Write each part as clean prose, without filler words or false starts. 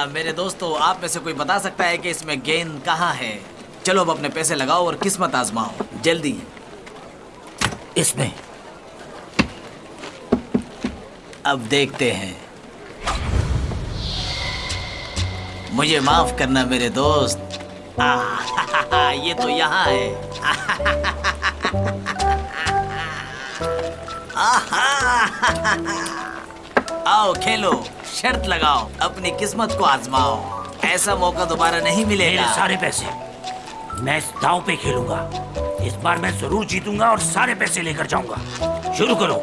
मेरे दोस्तों, आप में से कोई बता सकता है कि इसमें गेंद कहाँ है? चलो अब अपने पैसे लगाओ और किस्मत आजमाओ, जल्दी। इसमें। अब देखते हैं। मुझे माफ करना मेरे दोस्त। ये तो यहाँ है। आओ खेलो, शर्त लगाओ, अपनी किस्मत को आजमाओ। ऐसा मौका दोबारा नहीं मिलेगा। मेरे सारे पैसे मैं इस दांव पे खेलूंगा। इस बार मैं जरूर जीतूंगा और सारे पैसे लेकर जाऊंगा। शुरू करो।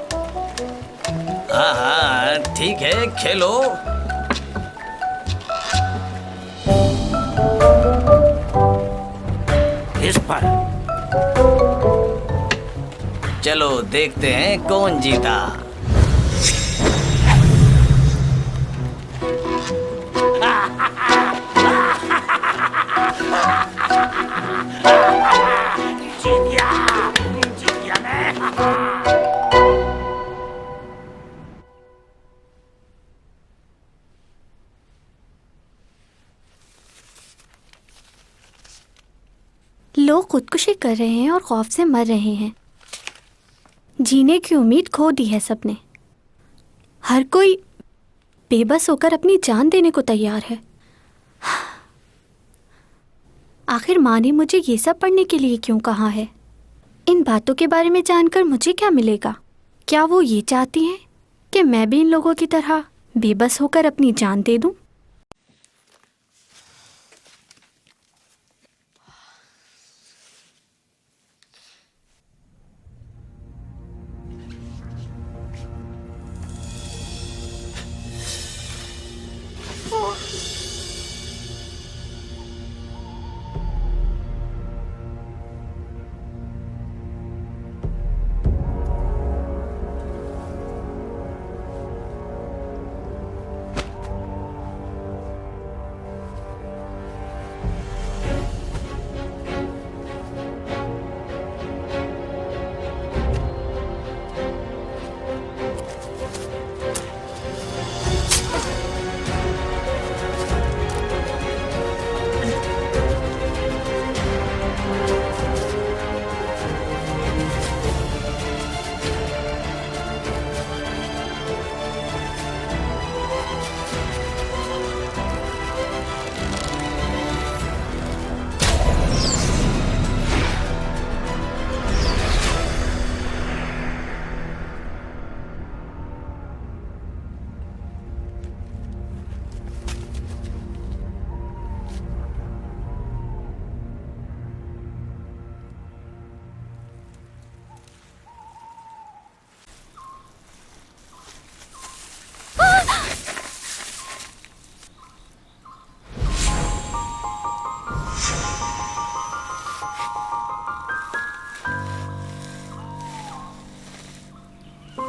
हाँ, ठीक है, खेलो। इस पर। चलो देखते हैं कौन जीता। जीत गया मैं। लोग खुदकुशी कर रहे हैं और खौफ से मर रहे हैं। जीने की उम्मीद खो दी है सबने। हर कोई बेबस होकर अपनी जान देने को तैयार है। आखिर माँ ने मुझे ये सब पढ़ने के लिए क्यों कहा है? इन बातों के बारे में जानकर मुझे क्या मिलेगा? क्या वो ये चाहती हैं कि मैं भी इन लोगों की तरह बेबस होकर अपनी जान दे दूं?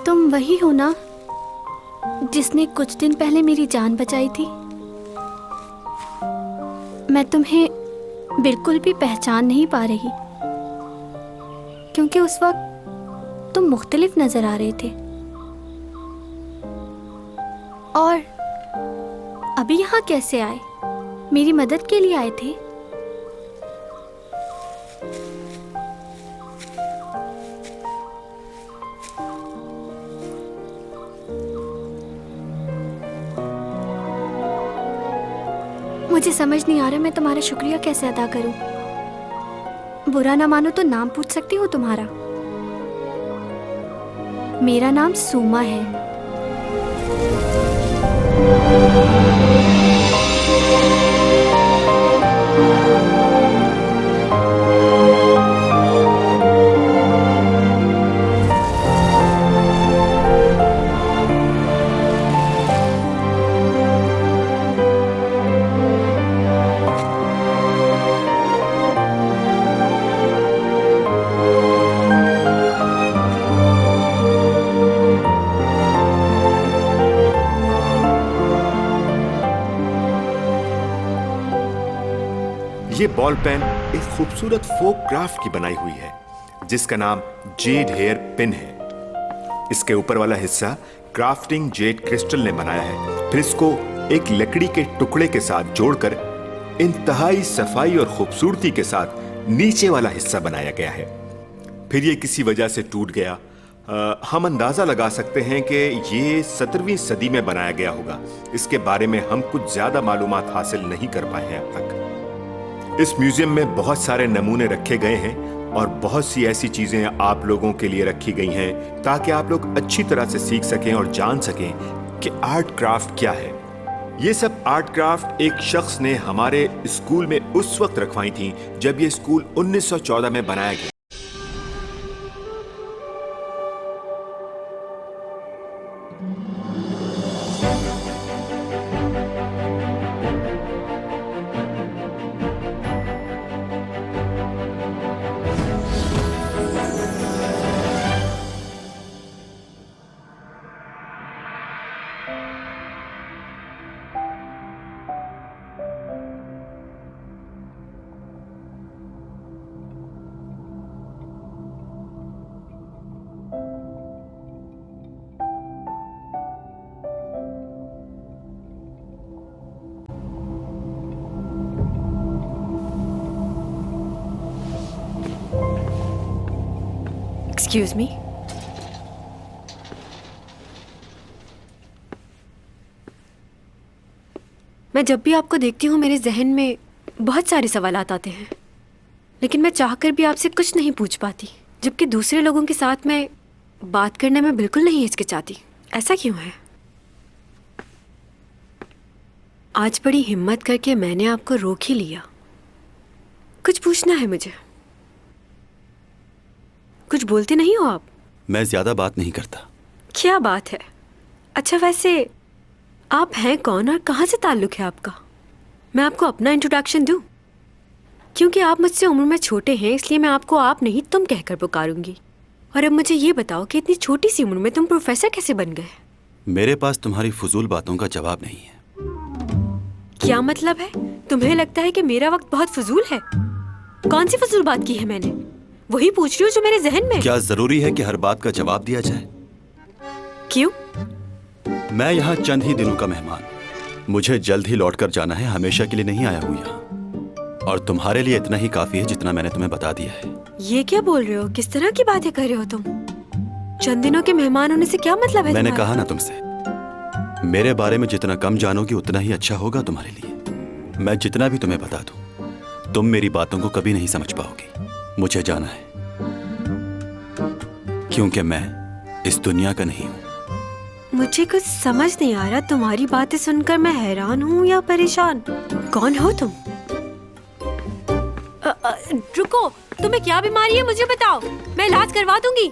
तुम वही हो ना जिसने कुछ दिन पहले मेरी जान बचाई थी? मैं तुम्हें बिल्कुल भी पहचान नहीं पा रही, क्योंकि उस वक्त तुम मुख्तलिफ नजर आ रहे थे। और अभी यहाँ कैसे आए? मेरी मदद के लिए आए थे? मुझे समझ नहीं आ रहा मैं तुम्हारा शुक्रिया कैसे अदा करूं। बुरा ना मानो तो नाम पूछ सकती हूँ तुम्हारा? मेरा नाम सूमा है। ये बॉल पेन एक खूबसूरत फोक क्राफ्ट की बनाई हुई है जिसका नाम जेड हेयर पिन है। इसके ऊपर वाला हिस्सा क्राफ्टिंग जेड क्रिस्टल ने बनाया है, फिर इसको एक लकड़ी के टुकड़े के साथ जोड़कर इंतहाई सफाई और खूबसूरती के साथ नीचे वाला हिस्सा बनाया गया है। फिर ये किसी वजह से टूट गया। हम अंदाजा लगा सकते हैं कि ये 17वीं सदी में बनाया गया होगा। इसके बारे में हम कुछ ज्यादा मालूमात हासिल नहीं कर पाए हैं अब तक। इस म्यूजियम में बहुत सारे नमूने रखे गए हैं और बहुत सी ऐसी चीजें आप लोगों के लिए रखी गई हैं ताकि आप लोग अच्छी तरह से सीख सकें और जान सकें कि आर्ट क्राफ्ट क्या है। ये सब आर्ट क्राफ्ट एक शख्स ने हमारे स्कूल में उस वक्त रखवाई थी जब ये स्कूल 1914 में बनाया गया। Excuse me? मैं जब भी आपको देखती हूँ मेरे जहन में बहुत सारे सवालात आते हैं, लेकिन मैं चाहकर भी आपसे कुछ नहीं पूछ पाती, जबकि दूसरे लोगों के साथ मैं बात करने में बिल्कुल नहीं हिचकिचाती। ऐसा क्यों है? आज बड़ी हिम्मत करके मैंने आपको रोक ही लिया। कुछ पूछना है मुझे। कुछ बोलते नहीं हो आप? मैं ज्यादा बात नहीं करता। क्या बात है? अच्छा, वैसे आप हैं कौन और कहाँ से ताल्लुक है आपका? मैं आपको अपना इंट्रोडक्शन दूं? क्योंकि आप मुझसे उम्र में छोटे हैं, इसलिए मैं आपको आप नहीं तुम कहकर पुकारूंगी। और अब मुझे ये बताओ कि इतनी छोटी सी उम्र में तुम प्रोफेसर कैसे बन गए? मेरे पास तुम्हारी फजूल बातों का जवाब नहीं है। क्या मतलब है? तुम्हें लगता है कि मेरा वक्त बहुत फजूल है? कौन सी फजूल बात की है मैंने? वही पूछ रही हूँ जो मेरे जहन में। क्या जरूरी है कि हर बात का जवाब दिया जाए? क्यों? मैं यहाँ चंद ही दिनों का मेहमान, मुझे जल्द ही लौट कर जाना है। हमेशा के लिए नहीं आया हूँ यहाँ, और तुम्हारे लिए इतना ही काफी है जितना मैंने तुम्हें बता दिया है। ये क्या बोल रहे हो? किस तरह की बातें कर रहे हो तुम? चंद दिनों के मेहमान होने से क्या मतलब है? मैंने कहा ना तुमसे, मेरे बारे में जितना कम जानोगी उतना ही अच्छा होगा तुम्हारे लिए। मैं जितना भी तुम्हें बता दूं, तुम मेरी बातों को कभी नहीं समझ पाओगी। मुझे जाना है, क्योंकि मैं इस दुनिया का नहीं हूं। मुझे कुछ समझ नहीं आ रहा। तुम्हारी बातें सुनकर मैं हैरान हूँ या परेशान। कौन हो तुम? रुको, तुम्हें क्या बीमारी है मुझे बताओ, मैं इलाज करवा दूंगी।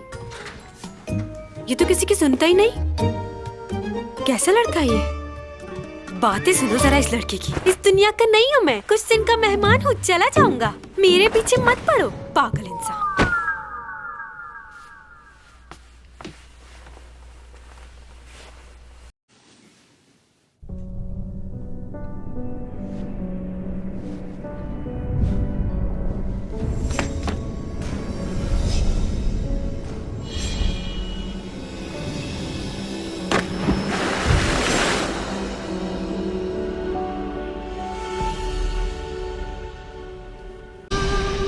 ये तो किसी की सुनता ही नहीं। कैसा लड़का ये? बातें सुनो जरा इस लड़के की। इस दुनिया का नहीं हूँ मैं, कुछ दिन का मेहमान हूँ, चला जाऊंगा। मेरे पीछे मत पड़ो, पागल इंसान।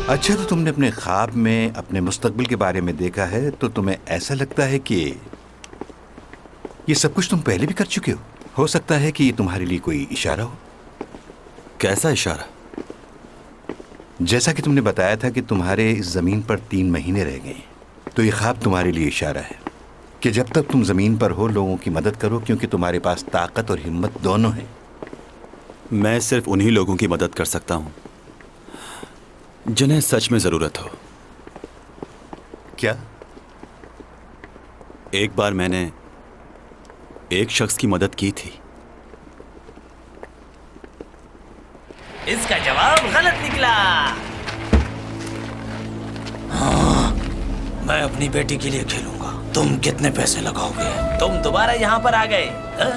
अच्छा, तो तुमने अपने ख्वाब में अपने मुस्तकबिल के बारे में देखा है, तो तुम्हें ऐसा लगता है कि ये सब कुछ तुम पहले भी कर चुके हो? हो सकता है कि ये तुम्हारे लिए कोई इशारा हो। कैसा इशारा? जैसा कि तुमने बताया था कि तुम्हारे इस जमीन पर 3 महीने रह गए, तो ये ख्वाब तुम्हारे लिए इशारा है कि जब तक तुम जमीन पर हो लोगों की मदद करो, क्योंकि तुम्हारे पास ताकत और हिम्मत दोनों है। मैं सिर्फ उन्हीं लोगों की मदद कर सकता हूं जिन्हें सच में जरूरत हो। क्या? एक बार मैंने एक शख्स की मदद की थी। इसका जवाब गलत निकला। हाँ, मैं अपनी बेटी के लिए खेलूंगा। तुम कितने पैसे लगाओगे? तुम दोबारा यहाँ पर आ गए हा?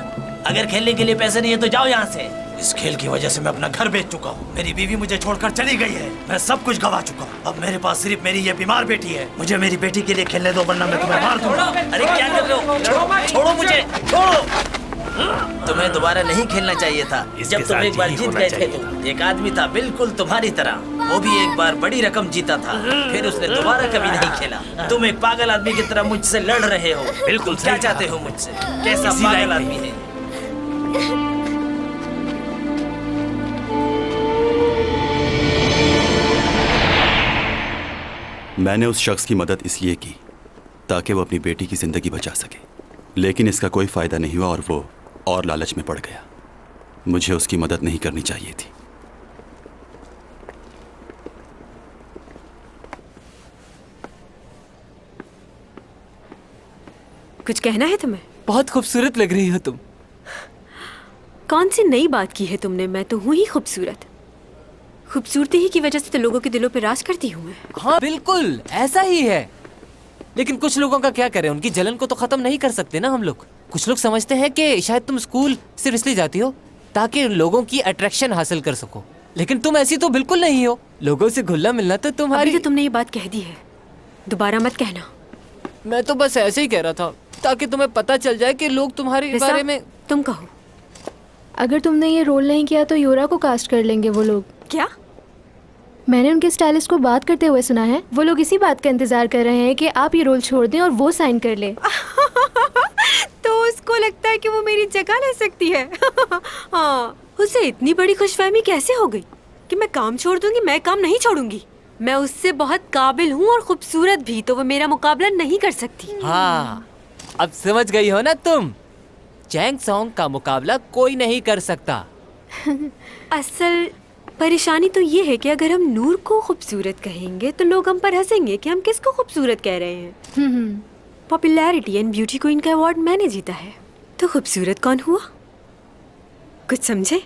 अगर खेलने के लिए पैसे नहीं है तो जाओ यहाँ से। इस खेल की वजह से मैं अपना घर बेच चुका हूँ। मेरी बीवी मुझे छोड़कर चली गई है। मैं सब कुछ गवा चुका हूँ। अब मेरे पास सिर्फ मेरी ये बीमार बेटी है। मुझे मेरी बेटी के लिए खेलने दो, वरना मैं तुम्हें मार दूंगा। अरे क्या कर रहे हो? छोड़ो मुझे, छोड़ो। तुम्हें दोबारा नहीं खेलना चाहिए था। इसके जब तुम साथ एक बार यही जीत होना गए थे चाहिए तो एक आदमी था बिल्कुल तुम्हारी तरह, वो भी एक बार बड़ी रकम जीता था, फिर उसने दोबारा कभी नहीं खेला। तुम एक पागल आदमी की तरह मुझसे लड़ रहे हो। बिल्कुल क्या सही चाहते कहा। हो मुझसे? कैसा इसी पागल लायक आदमी नहीं। है? मैंने उस शख्स की मदद इसलिए की ताकि वो अपनी बेटी की जिंदगी बचा सके, लेकिन इसका कोई फायदा नहीं हुआ और वो और लालच में पड़ गया। मुझे उसकी मदद नहीं करनी चाहिए थी। कुछ कहना है तुम्हें? बहुत खूबसूरत लग रही हो तुम। कौन सी नई बात की है तुमने? मैं तो हूँ ही खूबसूरत। खूबसूरती ही की वजह से तो लोगों के दिलों पे राज करती हूँ मैं। हाँ बिल्कुल ऐसा ही है, लेकिन कुछ लोगों का क्या करें, उनकी जलन को तो खत्म नहीं कर सकते ना हम लोग। कुछ लोग समझते हैं कि शायद तुम स्कूल सिर्फ इसलिए जाती हो ताकि लोगों की अट्रैक्शन हासिल कर सको, लेकिन तुम ऐसी तो बिल्कुल नहीं हो। लोगों से घुलना मिलना तो अभी तुम्हारी। तो तुमने ये बात कह दी है, दोबारा मत कहना। मैं तो बस ऐसे ही कह रहा था ताकि तुम्हें पता चल जाए कि लोग तुम्हारे रिसा, बारे में। तुम कहो। अगर तुमने ये रोल नहीं किया तो योरा को कास्ट कर लेंगे वो लोग। क्या? मैंने उनके स्टाइलिस्ट को बात करते हुए सुना है। वो लोग इसी बात का इंतजार कर रहे हैं कि आप ये रोल छोड़ दें और वो साइन कर ले। तो उसको लगता है कि वो मेरी जगह ले सकती है। हाँ, उसे इतनी बड़ी खुशफहमी कैसे हो गई कि मैं काम छोड़ दूंगी? मैं काम नहीं छोड़ूंगी। मैं उससे बहुत काबिल हूँ और खूबसूरत भी, तो वो मेरा मुकाबला नहीं कर सकती। हाँ अब समझ गई हो ना तुम, चैंग सॉन्ग का मुकाबला कोई नहीं कर सकता। असल परेशानी तो ये है कि अगर हम नूर को खूबसूरत कहेंगे तो लोग हम पर हंसेंगे कि हम किसको खूबसूरत कह रहे हैं। पॉपुलैरिटी एंड ब्यूटी क्वीन का अवार्ड मैंने जीता है, तो खूबसूरत कौन हुआ? कुछ समझे?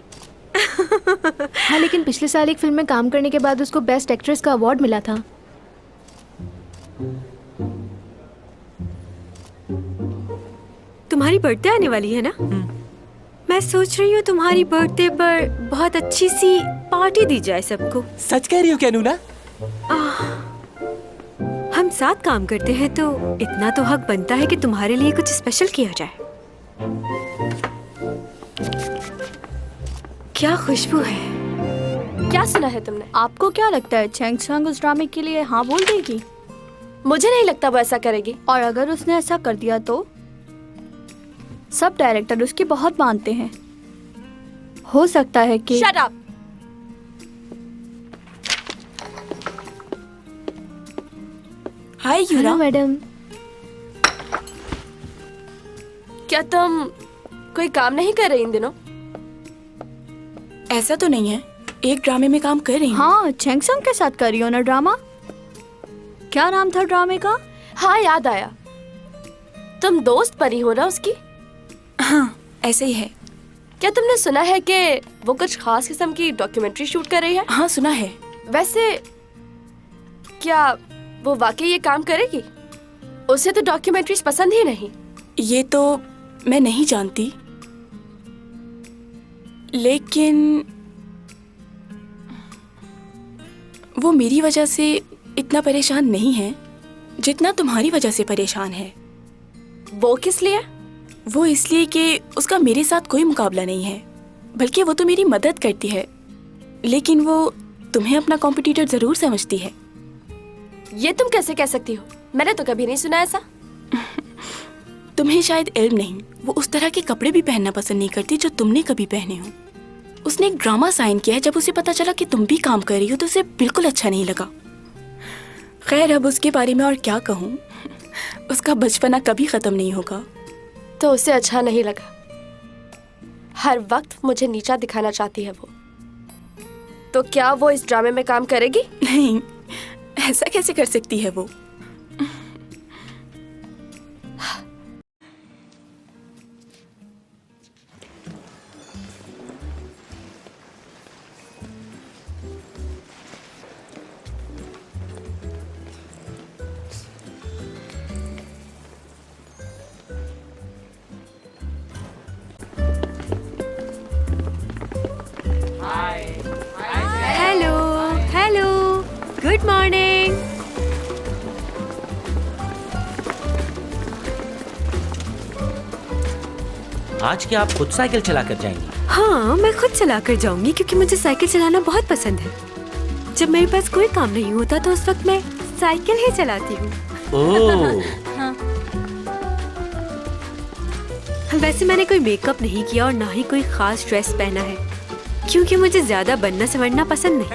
हाँ, लेकिन पिछले साल एक फिल्म में काम करने के बाद उसको बेस्ट एक्ट्रेस का अवार्ड मिला था। तुम्हारी बर्थडे आने वाली है ना? मैं सोच रही हूँ तुम्हारी बर्थडे पर बहुत अच्छी सी पार्टी दी जाए सबको। सच कह रही हो क्या नूना? हम साथ काम करते हैं तो इतना तो हक बनता है कि तुम्हारे लिए कुछ स्पेशल किया जाए। क्या खुशबू है। क्या सुना है तुमने? आपको क्या लगता है चैंग सॉन्ग उस ड्रामे के लिए हाँ बोल देगी? मुझे नहीं लगता वो ऐसा करेगी। और अगर उसने ऐसा कर दिया तो सब डायरेक्टर उसकी बहुत मानते हैं। हो सकता है कि शट अप। हाय हेलो यूरा, मैडम। क्या तुम कोई काम नहीं कर रही इन दिनों? ऐसा तो नहीं है, एक ड्रामे में काम कर रही हूँ। हाँ, चैंग सॉन्ग के साथ कर रही हो ना ड्रामा? क्या नाम था ड्रामे का? हाँ याद आया, तुम दोस्त परी हो ना उसकी? हाँ ऐसे ही है। क्या तुमने सुना है कि वो कुछ खास किस्म की डॉक्यूमेंट्री शूट कर रही है? हाँ सुना है। वैसे क्या वो वाकई ये काम करेगी? उसे तो डॉक्यूमेंट्रीज पसंद ही नहीं। ये तो मैं नहीं जानती, लेकिन वो मेरी वजह से इतना परेशान नहीं है जितना तुम्हारी वजह से परेशान है। वो किस लिए? वो इसलिए कि उसका मेरे साथ कोई मुकाबला नहीं है, बल्कि वो तो मेरी मदद करती है, लेकिन वो तुम्हें अपना कॉम्पिटिटर जरूर समझती है। ये तुम कैसे कह सकती हो? मैंने तो कभी नहीं सुना ऐसा। तुम्हें शायद इल्म नहीं, वो उस तरह के कपड़े भी पहनना पसंद नहीं करती जो तुमने कभी पहने हो। उसने एक ड्रामा साइन किया है, जब उसे पता चला कि तुम भी काम कर रही हो तो उसे बिल्कुल अच्छा नहीं लगा। खैर अब उसके बारे में और क्या कहूँ, उसका बचपना कभी खत्म नहीं होगा। तो उसे अच्छा नहीं लगा। हर वक्त मुझे नीचा दिखाना चाहती है वो। तो क्या वो इस ड्रामे में काम करेगी? नहीं, ऐसा कैसे कर सकती है वो? Hello hello, good morning. आज क्या आप खुद साइकिल चला कर जाएंगी? हाँ, मैं खुद चला कर जाऊंगी क्योंकि मुझे साइकिल चलाना बहुत पसंद है। जब मेरे पास कोई काम नहीं होता तो उस वक्त मैं साइकिल ही चलाती हूँ। ओह, हाँ। वैसे मैंने कोई मेकअप नहीं किया और ना ही कोई खास ड्रेस पहना है क्योंकि मुझे ज्यादा बनना संवरना पसंद नहीं।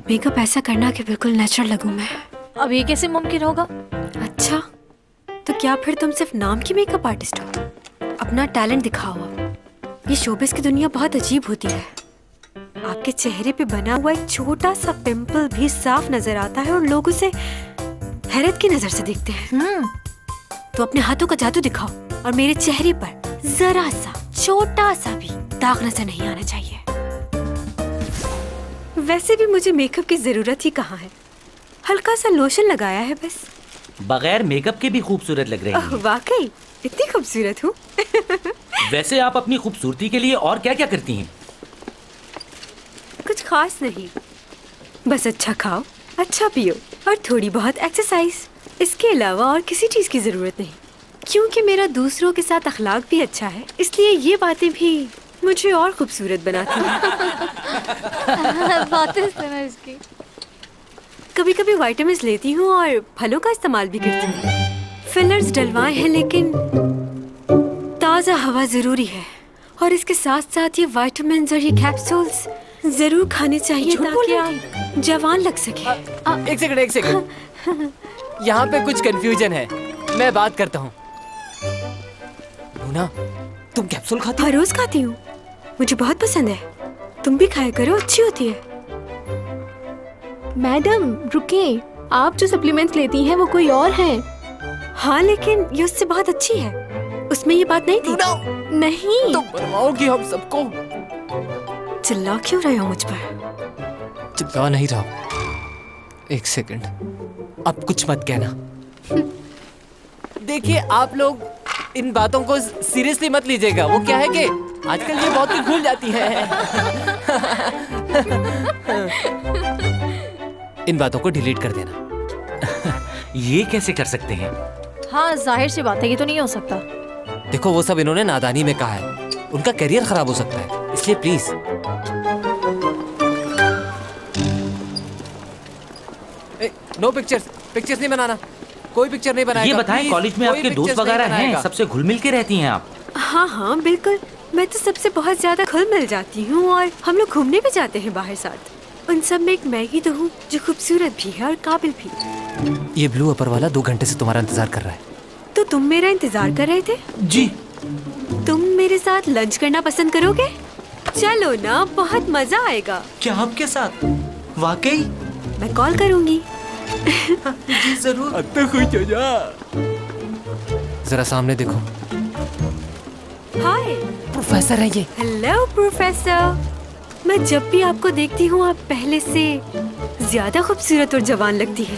मेकअप ऐसा करना कि बिल्कुल नेचुरल लगूं मैं। अब ये कैसे मुमकिन होगा? अच्छा, तो क्या फिर तुम सिर्फ नाम की मेकअप आर्टिस्ट हो? अपना टैलेंट दिखाओ। ये शोबिस की दुनिया बहुत अजीब होती है। आपके चेहरे पे बना हुआ एक छोटा सा पिंपल भी साफ नजर आता है और लोग उसे हैरत की नजर से देखते हैं। तो अपने हाथों का जादू दिखाओ और मेरे चेहरे पर जरा सा छोटा सा भी दाग नजर नहीं आना चाहिए। वैसे भी मुझे मेकअप की जरूरत ही कहाँ है, हल्का सा लोशन लगाया है बस। बगैर मेकअप के भी खूबसूरत लग रही हैं। वाकई इतनी खूबसूरत हूँ। वैसे आप अपनी खूबसूरती के लिए और क्या क्या करती हैं? कुछ खास नहीं, बस अच्छा खाओ, अच्छा पियो और थोड़ी बहुत एक्सरसाइज। इसके अलावा और किसी चीज की जरूरत नहीं क्योंकि मेरा दूसरों के साथ अखलाक भी अच्छा है, इसलिए ये बातें भी मुझे और खूबसूरत बनाती हैं। बातें सुनो इसकी। कभी कभी विटामिन्स लेती हूँ और फलों का इस्तेमाल भी करती हूँ। फिलर्स डलवाए हैं लेकिन ताज़ा हवा जरूरी है और इसके साथ साथ ये विटामिन्स और ये कैप्सूल्स जरूर खाने चाहिए ताकि आप जवान लग सके। एक सेकंड। यहाँ पे कुछ कंफ्यूजन है, मैं बात करता हूँ। लूना, तुम कैप्सूल खाती हो? हर रोज खाती हूँ, मुझे बहुत पसंद है। तुम भी खाया करो, अच्छी होती है। मैडम रुकिए, आप जो सप्लीमेंट्स लेती हैं वो कोई और हैं। हाँ, लेकिन ये उससे बहुत अच्छी है। उसमें ये बात नहीं थी। नहीं, तुम बनवाओगी हम सबको। चिल्ला क्यों रहे हो मुझ पर? चिल्ला नहीं रहा। एक सेकंड, अब कुछ मत कहना। देखिए, आप लोग इन बातों को सीरियसली मत लीजिएगा। वो क्या है कि आजकल ये बहुत भूल जाती है। इन बातों को डिलीट कर देना। ये कैसे कर सकते हैं? हाँ जाहिर सी बात है, ये तो नहीं हो सकता। देखो, वो सब इन्होंने नादानी में कहा है, उनका करियर खराब हो सकता है, इसलिए प्लीज। नो पिक्चर्स नहीं बनाना, कोई पिक्चर नहीं बनाएगा। ये बताएं, कॉलेज में आपके दोस्त वगैरह हैं? सबसे घुल मिल के रहती हैं आप? हाँ हाँ बिल्कुल, मैं तो सबसे बहुत ज्यादा घुल मिल जाती हूँ और हम लोग घूमने भी जाते हैं बाहर साथ। उन सब में एक मैं ही तो हूँ जो खूबसूरत भी है और काबिल भी। ये ब्लू अपर वाला 2 घंटे से तुम्हारा इंतजार कर रहा है। तो तुम मेरा इंतजार कर रहे थे? जी। तुम मेरे साथ लंच करना पसंद करोगे? चलो ना, बहुत मजा आएगा। क्या आपके साथ? वाकई? मैं कॉल करूँगी। जी जरूर। अब तो खुश हो जा। जरा सामने देखो। हाय, प्रोफेसर है ये। Hello professor. मैं जब भी आपको देखती हूँ आप पहले से ज्यादा खूबसूरत और जवान लगती है।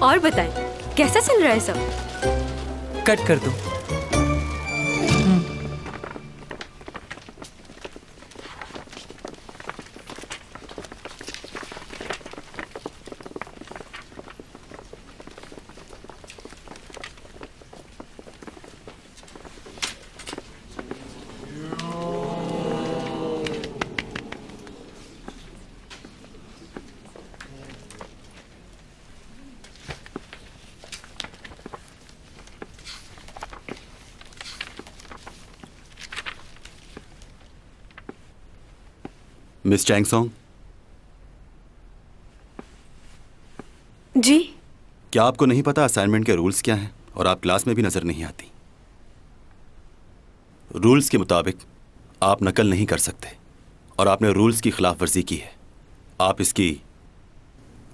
और बताएं, कैसा चल रहा है सब? कट कर दो। मिस चैंगसोंग, जी। क्या आपको नहीं पता असाइनमेंट के रूल्स क्या हैं और आप क्लास में भी नजर नहीं आती? रूल्स के मुताबिक आप नकल नहीं कर सकते और आपने रूल्स की खिलाफ वर्जी की है। आप इसकी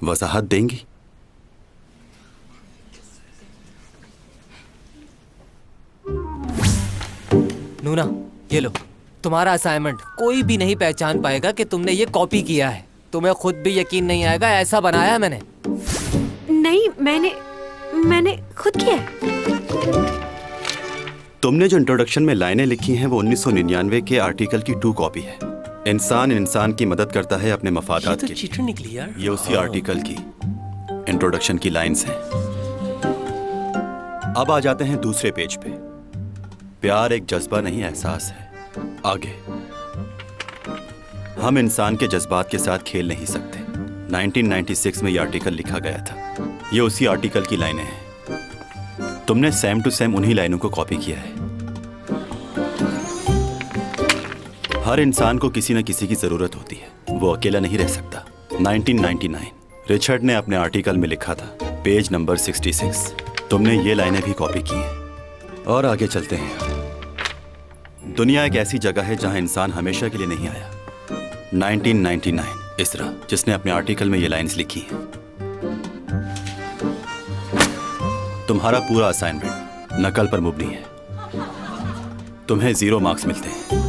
वजाहत देंगी? नूना, ये लो तुम्हारा असाइनमेंट। कोई भी नहीं पहचान पाएगा कि तुमने ये कॉपी किया है। तुम्हें खुद भी यकीन नहीं आएगा, ऐसा बनाया मैंने। नहीं, मैंने खुद किया है। तुमने जो इंट्रोडक्शन में लाइनें लिखी हैं वो 1999 के आर्टिकल की 2 कॉपी है। इंसान की मदद करता है अपने मफादात के लिए। चीटर निकली यार। ये उसी आर्टिकल की इंट्रोडक्शन की लाइंस हैं। अब आ जाते हैं दूसरे पेज पे। प्यार एक जज्बा नहीं, एहसास है। आगे। हम इंसान के जज्बात के साथ खेल नहीं सकते। 1996 में यह आर्टिकल लिखा गया था। ये उसी आर्टिकल की लाइनें हैं। तुमने सेम टू सेम उन्हीं लाइनों को कॉपी किया है। हर इंसान को किसी न किसी की जरूरत होती है, वो अकेला नहीं रह सकता। 1999 रिचर्ड ने अपने आर्टिकल में लिखा था, पेज नंबर 66। तुमने ये लाइनें भी कॉपी की हैं। और आगे चलते हैं। दुनिया एक ऐसी जगह है जहां इंसान हमेशा के लिए नहीं आया। 1999 इसरा, जिसने अपने आर्टिकल में ये लाइन्स लिखी हैं। तुम्हारा पूरा असाइनमेंट नकल पर मुबनी है। तुम्हें 0 मार्क्स मिलते हैं।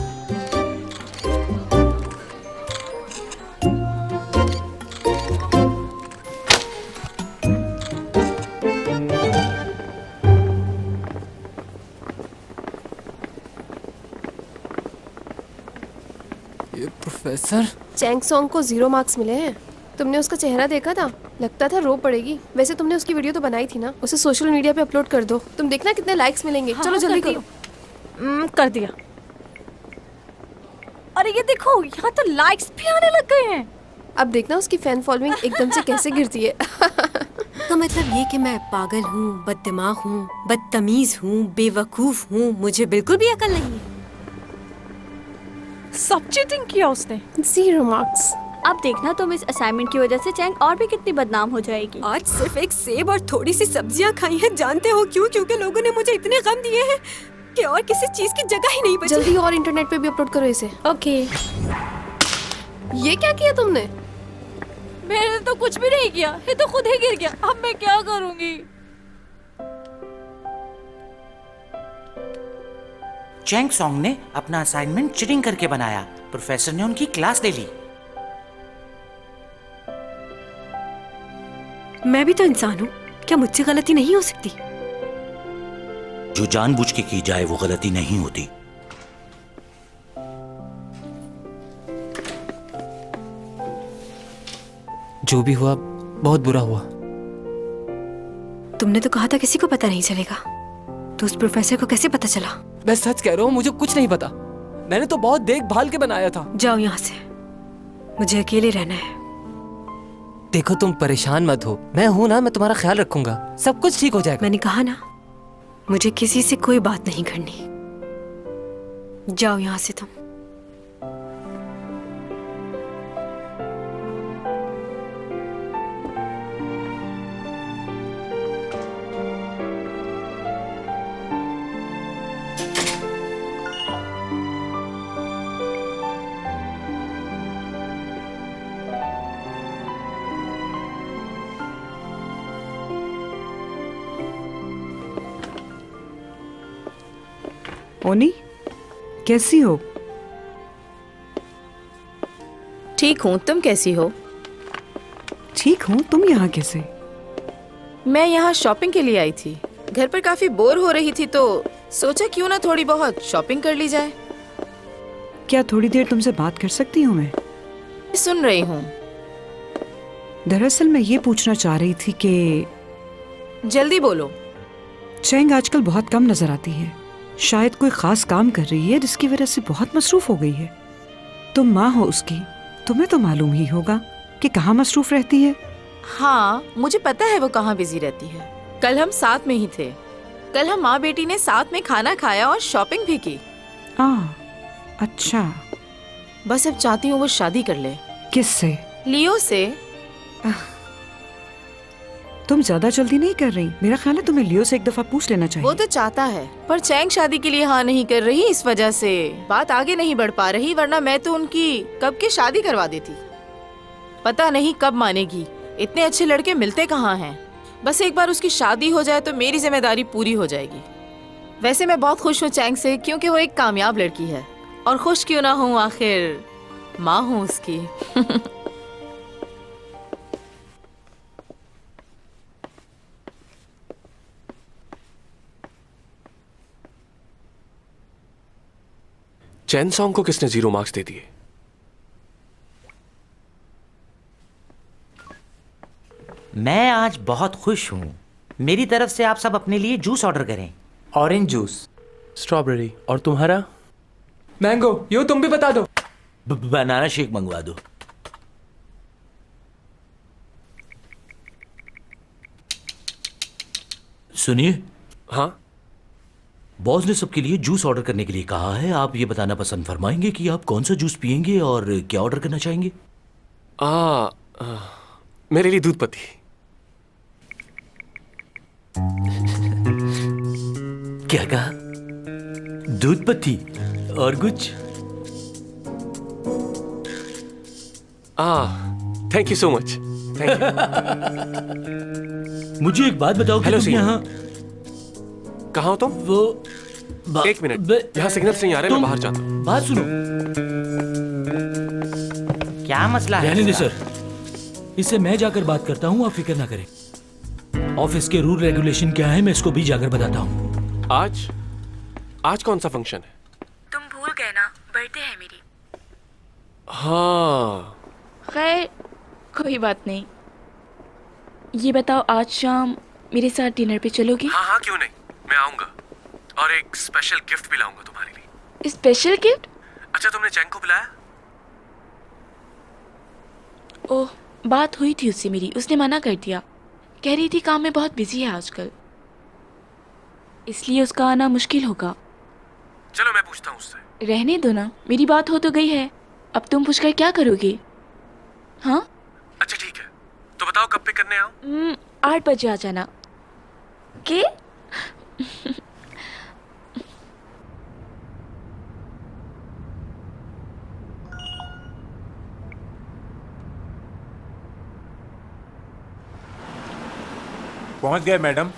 प्रोफेसर, चैंग सॉन्ग को 0 मार्क्स मिले हैं। तुमने उसका चेहरा देखा था? लगता था रो पड़ेगी। वैसे तुमने उसकी वीडियो तो बनाई थी ना, उसे सोशल मीडिया पे अपलोड कर दो। तुम देखना कितने लाइक्स मिलेंगे। चलो जल्दी करो। कर दिया। अरे ये देखो, यहाँ तो लाइक्स भी आने लग गए हैं। अब देखना उसकी फैन फॉलोइंग एकदम से कैसे गिरती है। तो मतलब ये कि मैं पागल हूँ, बददिमाग हूँ, बदतमीज हूँ, बेवकूफ हूँ, मुझे बिल्कुल भी अकल नहीं है। सब चीटिंग किया उसने। 0 मार्क्स। अब देखना तुम इस असाइनमेंट की वजह से चैंग और भी कितनी बदनाम हो जाएगी। आज सिर्फ एक सेब और थोड़ी सी सब्जियां खाई हैं। जानते हो क्यों? क्योंकि लोगों ने मुझे इतने गम दिए हैं कि और किसी चीज की जगह ही नहीं बची। जल्दी और इंटरनेट पे भी अपलोड करो इसे। ओके। ये क्या किया तुमने? मैंने तो कुछ भी नहीं किया, ये तो खुद ही गिर गया। अब मैं क्या करूंगी? चैंग सॉन्ग ने अपना असाइनमेंट चीटिंग करके बनाया। प्रोफेसर ने उनकी क्लास ले ली। मैं भी तो इंसान हूँ, क्या मुझसे गलती नहीं हो सकती? जो जानबूझ के की जाए वो गलती नहीं होती। जो भी हुआ बहुत बुरा हुआ। तुमने तो कहा था किसी को पता नहीं चलेगा, तो उस प्रोफेसर को कैसे पता चला? मैं सच कह रहा हूँ, मुझे कुछ नहीं पता। मैंने तो बहुत देखभाल के बनाया था। जाओ यहाँ से, मुझे अकेले रहना है। देखो तुम परेशान मत हो, मैं हूं ना, मैं तुम्हारा ख्याल रखूंगा। सब कुछ ठीक हो जाएगा। मैंने कहा ना, मुझे किसी से कोई बात नहीं करनी। जाओ यहाँ से तुम। ओनी, कैसी हो? ठीक हूँ, तुम कैसी हो? ठीक हूँ, तुम यहाँ कैसे? मैं यहाँ शॉपिंग के लिए आई थी। घर पर काफी बोर हो रही थी तो सोचा क्यों ना थोड़ी बहुत शॉपिंग कर ली जाए। क्या थोड़ी देर तुमसे बात कर सकती हूँ मैं? सुन रही हूँ। दरअसल मैं ये पूछना चाह रही थी कि जल्दी बोलो। चैंग आजकल बहुत कम नजर आती है। शायद कोई खास काम कर रही है जिसकी वजह से बहुत मसरूफ हो गई है। तुम माँ हो उसकी, तुम्हें तो मालूम ही होगा कि कहाँ मसरूफ रहती है। हाँ, मुझे पता है वो कहाँ बिजी रहती है। कल हम साथ में ही थे। कल हम माँ बेटी ने साथ में खाना खाया और शॉपिंग भी की। अच्छा। बस अब चाहती हूँ वो शादी कर ले। किससे? लियो से। तुम ज्यादा जल्दी नहीं कर रही? मेरा ख्याल है तुम्हें लियो से एक दफा पूछ लेना चाहिए। वो तो चाहता है, पर चैंग शादी के लिए हाँ नहीं कर रही, इस वजह से बात आगे नहीं बढ़ पा रही। वरना मैं तो उनकी कब की शादी करवा देती। पता नहीं कब मानेगी। इतने अच्छे लड़के मिलते कहाँ हैं। बस एक बार उसकी शादी हो जाए तो मेरी जिम्मेदारी पूरी हो जाएगी। वैसे मैं बहुत खुश हूँ चैंग से, क्योंकि वो एक कामयाब लड़की है। और खुश क्यों ना हूँ, आखिर माँ हूँ उसकी। चैन सॉन्ग को किसने 0 मार्क्स दे दिए? मैं आज बहुत खुश हूं। मेरी तरफ से आप सब अपने लिए जूस ऑर्डर करें। Orange juice. स्ट्रॉबेरी। और तुम्हारा? मैंगो। यो तुम भी बता दो। बनाना शेक मंगवा दो। सुनिए। हाँ? बॉस ने सबके लिए जूस ऑर्डर करने के लिए कहा है। आप ये बताना पसंद फरमाएंगे कि आप कौन सा जूस पिएंगे और क्या ऑर्डर करना चाहेंगे? मेरे लिए दूध पत्ती। क्या कहा? दूध पत्ती और कुछ? Thank you so much. Thank you. मुझे एक बात बताओ कि हेलो तुम सिंह। यहाँ कहाँ हो तुम? वो एक मिनट, यहाँ सिग्नल नहीं आ रहे, मैं बाहर जाता हूँ। बात सुनो। क्या मसला है? रहने दे सर, इससे मैं जाकर बात करता हूँ, आप फिक्र ना करें। ऑफिस के रूल रेगुलेशन क्या है मैं इसको भी जाकर बताता हूँ। आज कौन सा फंक्शन है? तुम भूल गए ना, बर्थडे है मेरी। हाँ। खैर कोई बात नहीं। ये बताओ, आज शाम मेरे साथ डिनर पे चलोगी? हाँ, क्यों नहीं, मैं आऊंगा और एक स्पेशल गिफ्ट भी लाऊंगा तुम्हारे लिए। Special gift? अच्छा, तुमने चैंग को बुलाया? ओह, बात हुई थी उससे मेरी, उसने मना कर दिया। कह रही थी काम में बहुत बिजी है आजकल, इसलिए उसका आना मुश्किल होगा। चलो मैं पूछता हूँ उससे। रहने दो ना, मेरी बात हो तो गई है, अब तुम पूछकर क्या करोगे? हाँ अच्छा ठीक है, तो बताओ कब पे करने आऊँ? 8 बजे आ जाना। के? पहुंच गए मैडम।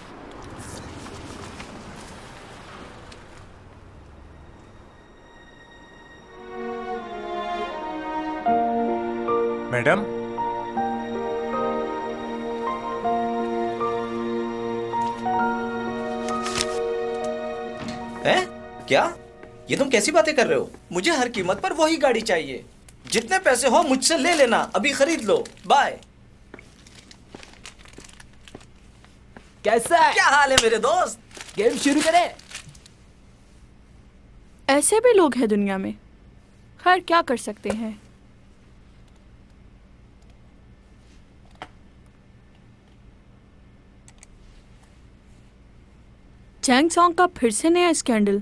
मैडम, हैं? क्या? ये तुम कैसी बातें कर रहे हो? मुझे हर कीमत पर वही गाड़ी चाहिए। जितने पैसे हो मुझसे ले लेना, अभी खरीद लो। बाय। कैसा है? क्या हाल है मेरे दोस्त? गेम शुरू करें? ऐसे भी लोग हैं दुनिया में। खैर क्या कर सकते हैं। चैंग सॉन्ग का फिर से नया स्कैंडल।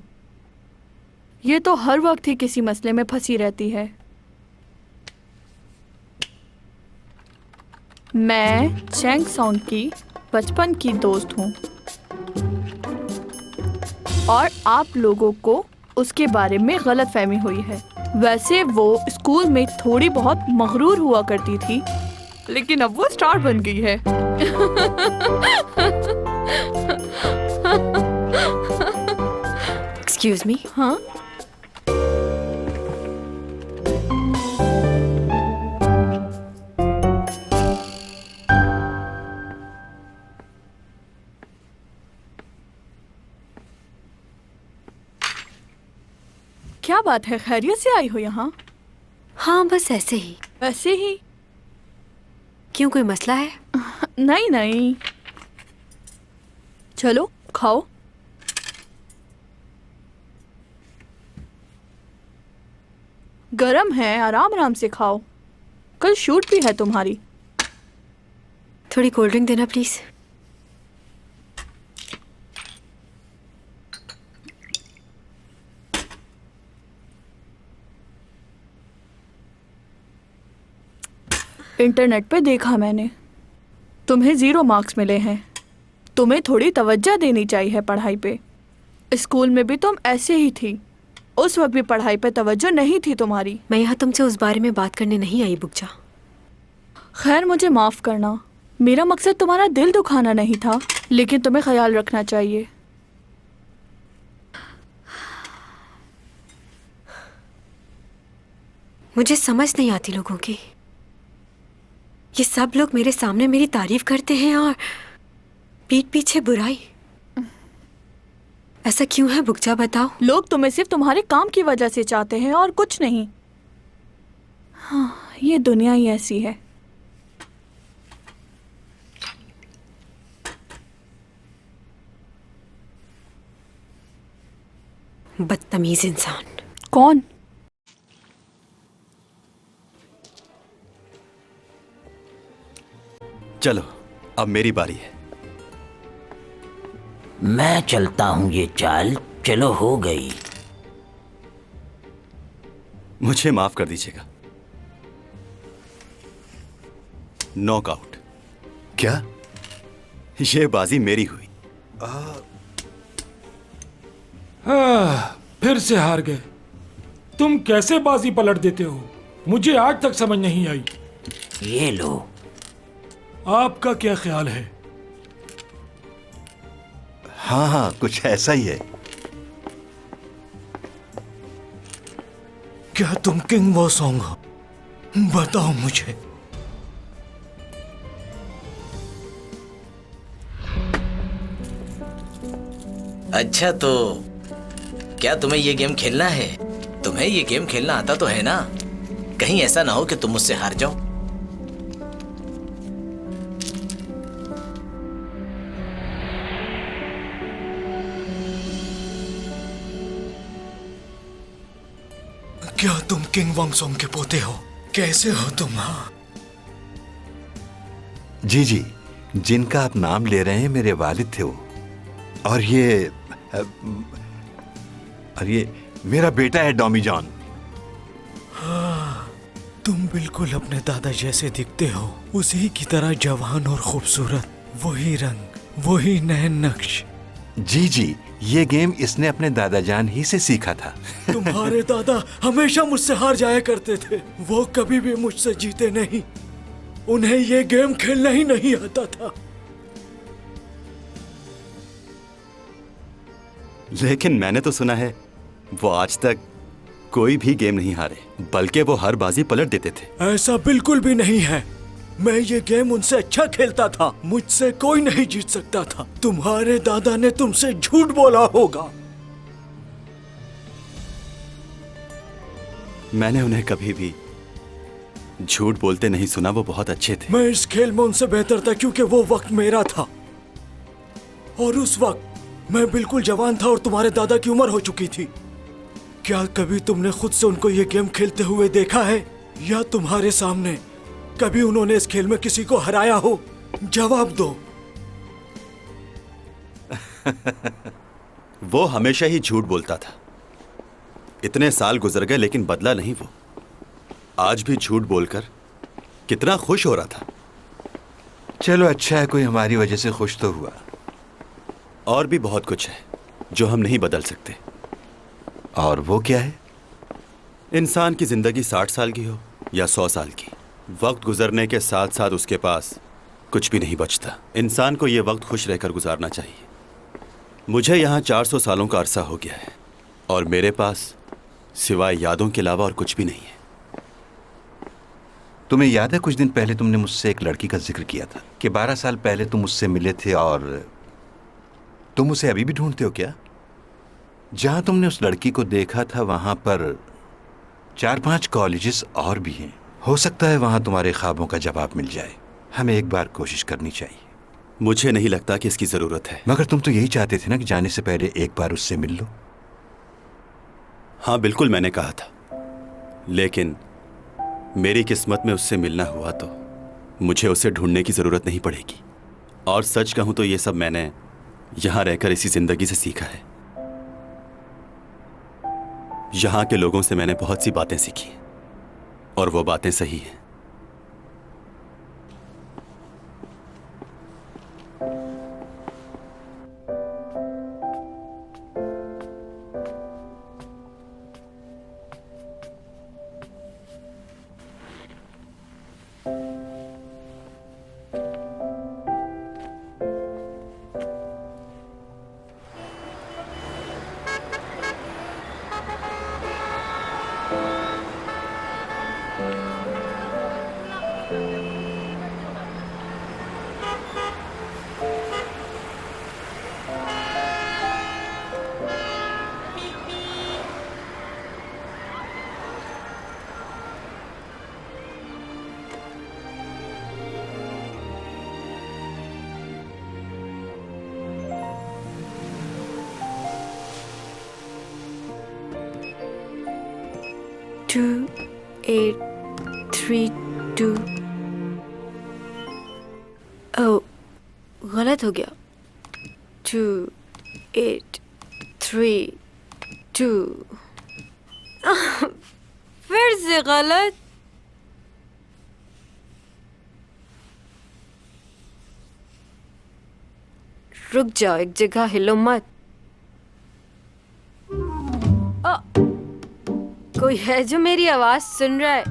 ये तो हर वक्त ही किसी मसले में फंसी रहती है। मैं चैंग सॉन्ग की बचपन की दोस्त हूँ और आप लोगों को उसके बारे में गलतफहमी हुई है। वैसे वो स्कूल में थोड़ी बहुत मगरूर हुआ करती थी, लेकिन अब वो स्टार बन गई है। Excuse me. हाँ, क्या बात है, खैरियत से आई हो यहाँ? हाँ बस ऐसे ही। वैसे ही? क्यों, कोई मसला है? नहीं नहीं, चलो खाओ। गरम है, आराम आराम से खाओ, कल शूट भी है तुम्हारी। थोड़ी कोल्ड ड्रिंक देना प्लीज। इंटरनेट पे देखा मैंने, तुम्हें 0 मार्क्स मिले हैं। तुम्हें थोड़ी तवज्जो देनी चाहिए पढ़ाई पे। स्कूल में भी तुम ऐसे ही थी, उस वक्त भी पढ़ाई पे तवज्जो नहीं थी तुम्हारी। मैं यहाँ तुमसे उस बारे में बात करने नहीं आई बुकजा। खैर मुझे माफ़ करना, मेरा मकसद तुम्हारा दिल दुखाना नहीं था, लेकिन तुम्हें ख्याल रखना चाहिए। मुझे समझ नहीं आती लोगों की। ये सब लोग मेरे सामने मेरी तारीफ करते हैं और पीठ पीछे बुराई। ऐसा क्यों है बुकजा, बताओ। लोग तुम्हें सिर्फ तुम्हारे काम की वजह से चाहते हैं और कुछ नहीं। हाँ, ये दुनिया ही ऐसी है। बदतमीज इंसान। कौन? चलो अब मेरी बारी है। मैं चलता हूँ ये चाल, चलो हो गई। मुझे माफ कर दीजिएगा। नॉकआउट। क्या? ये बाजी मेरी हुई। फिर से हार गए। तुम कैसे बाजी पलट देते हो, मुझे आज तक समझ नहीं आई। ये लो। आपका क्या ख्याल है? हाँ हाँ, कुछ ऐसा ही है। क्या तुम किंग वॉसोंग हो? बताओ मुझे। अच्छा तो क्या तुम्हें ये गेम खेलना है? तुम्हें ये गेम खेलना आता तो है ना? कहीं ऐसा ना हो कि तुम मुझसे हार जाओ। क्या तुम किंग वॉन्गसोंग के पोते हो? कैसे हो तुम? हाँ जी जी, जिनका आप नाम ले रहे हैं मेरे वालिद थे वो। और ये मेरा बेटा है डॉमी जॉन। हाँ, तुम बिल्कुल अपने दादा जैसे दिखते हो, उसी की तरह जवान और खूबसूरत। वही रंग, वही नए नक्श। जी जी, ये गेम इसने अपने दादा जान ही से सीखा था। तुम्हारे दादा हमेशा मुझसे हार जाया करते थे। वो कभी भी मुझसे जीते नहीं। उन्हें ये गेम खेलना ही नहीं आता था। लेकिन मैंने तो सुना है वो आज तक कोई भी गेम नहीं हारे, बल्कि वो हर बाजी पलट देते थे। ऐसा बिल्कुल भी नहीं है। मैं ये गेम उनसे अच्छा खेलता था। मुझसे कोई नहीं जीत सकता था। तुम्हारे दादा ने तुमसे झूठ बोला होगा। मैंने उन्हें कभी भी झूठ बोलते नहीं सुना। वो बहुत अच्छे थे। मैं इस खेल में उनसे बेहतर था क्योंकि वो वक्त मेरा था। और उस वक्त मैं बिल्कुल जवान था और तुम्हारे दादा की उम्र हो चुकी थी। क्या कभी तुमने खुद से उनको ये गेम खेलते हुए देखा है, या तुम्हारे सामने कभी उन्होंने इस खेल में किसी को हराया हो? जवाब दो। वो हमेशा ही झूठ बोलता था। इतने साल गुजर गए लेकिन बदला नहीं वो। आज भी झूठ बोलकर कितना खुश हो रहा था। चलो अच्छा है, कोई हमारी वजह से खुश तो हुआ। और भी बहुत कुछ है जो हम नहीं बदल सकते। और वो क्या है? इंसान की जिंदगी 60 साल की हो या 100 साल की, वक्त गुजरने के साथ साथ उसके पास कुछ भी नहीं बचता। इंसान को ये वक्त खुश रहकर गुजारना चाहिए। मुझे यहाँ 400 सालों का अरसा हो गया है और मेरे पास सिवाय यादों के अलावा और कुछ भी नहीं है। तुम्हें याद है कुछ दिन पहले तुमने मुझसे एक लड़की का जिक्र किया था कि 12 साल पहले तुम उससे मिले थे और तुम उसे अभी भी ढूंढते हो क्या? जहां तुमने उस लड़की को देखा था वहां पर 4-5 कॉलेजेस और भी हैं। हो सकता है वहां तुम्हारे ख्वाबों का जवाब मिल जाए। हमें एक बार कोशिश करनी चाहिए। मुझे नहीं लगता कि इसकी जरूरत है। मगर तुम तो यही चाहते थे ना कि जाने से पहले एक बार उससे मिल लो। हाँ बिल्कुल, मैंने कहा था, लेकिन मेरी किस्मत में उससे मिलना हुआ तो मुझे उसे ढूंढने की जरूरत नहीं पड़ेगी। और सच कहूं तो ये सब मैंने यहां रहकर इसी जिंदगी से सीखा है। यहां के लोगों से मैंने बहुत सी बातें सीखी और वो बातें सही हैं। 2832। ओह, गलत हो गया। 2832। फिर से गलत। रुक जाओ, एक जगह हिलो मत। कोई है जो मेरी आवाज सुन रहा है?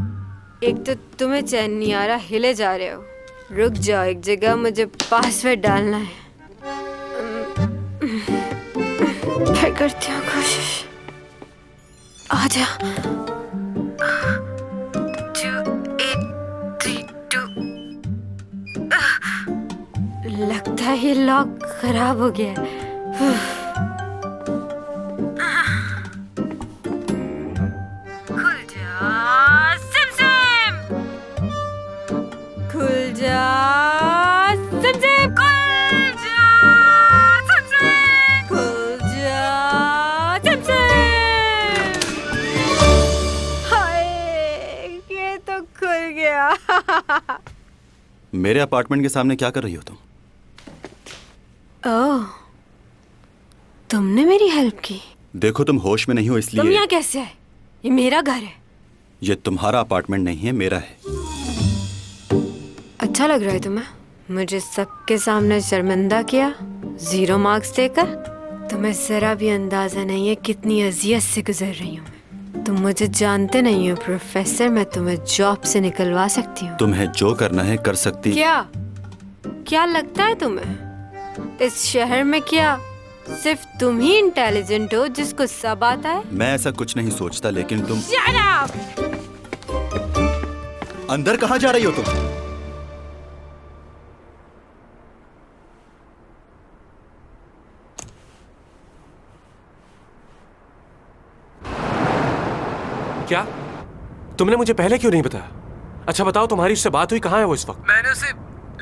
एक तो तुम्हें चैन नहीं आ रहा, हिले जा रहे हो। रुक जाओ एक जगह, मुझे पासवर्ड डालना है। फिर करती हूँ कोशिश। आजा। 2832। लगता है ये लॉक खराब हो गया है। खुल जा सिम सिम, खुल जा सिम सिम, खुल जा सिम सिम, खुल जा सिम सिम। हाय, ये तो खुल गया। मेरे अपार्टमेंट के सामने क्या कर रही हो तुम? ओह, तुमने मेरी हेल्प की। देखो तुम होश में नहीं हो तुम इसलिए। यहाँ कैसे है? ये मेरा घर है। ये तुम्हारा अपार्टमेंट नहीं है, मेरा है। अच्छा लग रहा है तुम्हें? मुझे सबके सामने शर्मिंदा किया, 0 मार्क्स देकर। तुम्हें जरा भी अंदाजा नहीं है कितनी अजियत से गुजर रही हूँ। तुम मुझे जानते नहीं हो प्रोफेसर, मैं तुम्हें जॉब से निकलवा सकती हूँ। तुम्हें जो करना है कर सकती। क्या लगता है तुम्हें इस शहर में क्या सिर्फ तुम ही इंटेलिजेंट हो जिसको सब आता है? मैं ऐसा कुछ नहीं सोचता, लेकिन तुम। Shut up! अंदर कहाँ जा रही हो तुम? क्या तुमने मुझे पहले क्यों नहीं बताया? अच्छा बताओ, तुम्हारी उससे बात हुई? कहाँ है वो इस वक्त? मैंने उसे